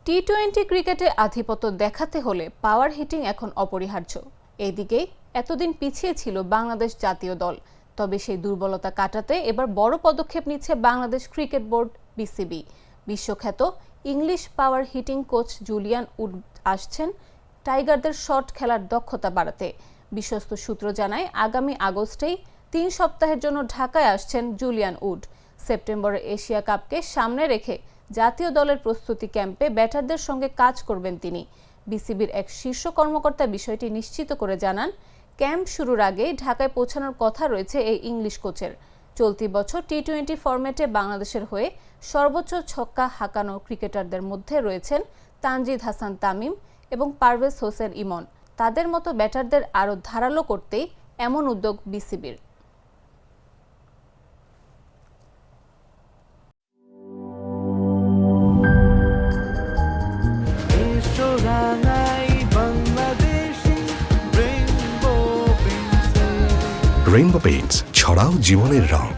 টি-20 ক্রিকেটে আধিপত্য দেখাতে হলে পাওয়ার হিটিং এখন অপরিহার্য। এদিকে এতদিন পিছিয়ে ছিল বাংলাদেশ জাতীয় দল, তবে সেই দুর্বলতা কাটাতে এবার বড় পদক্ষেপ নিচ্ছে বাংলাদেশ ক্রিকেট বোর্ড বিসিবি। বিশ্বখ্যাত English power heating coach Julian would আসছেন টাইগারদের শট খেলার দক্ষতা বাড়াতে। বিশ্বস্ত সূত্র জানায়, আগামী আগস্টেই 3 সপ্তাহের জন্য ঢাকায় আসছেন জুলিয়ান উড। সেপ্টেম্বরে এশিয়া কাপকে সামনে রেখে জাতীয় দলের প্রস্তুতি ক্যাম্পে ব্যাটারদের সঙ্গে কাজ করবেন তিনি। বিসিবির এক শীর্ষ কর্মকর্তা বিষয়টি নিশ্চিত করে জানান, ক্যাম্প শুরুর আগে ঢাকায় পৌঁছানোর কথা রয়েছে এই ইংলিশ কোচের। চলতি বছর টি-20 ফরম্যাটে বাংলাদেশের হয়ে সর্বোচ্চ ছক্কা হাঁকানো ক্রিকেটারদের মধ্যে রয়েছেন তানজিদ হাসান তামিম এবং পারভেজ হোসেন ইমন। তাদের মতো ব্যাটারদের আরও ধারালো করতেই এমন উদ্যোগ বিসিবির। রেইনবো পেইন্টস, ছড়াও জীবনের রং।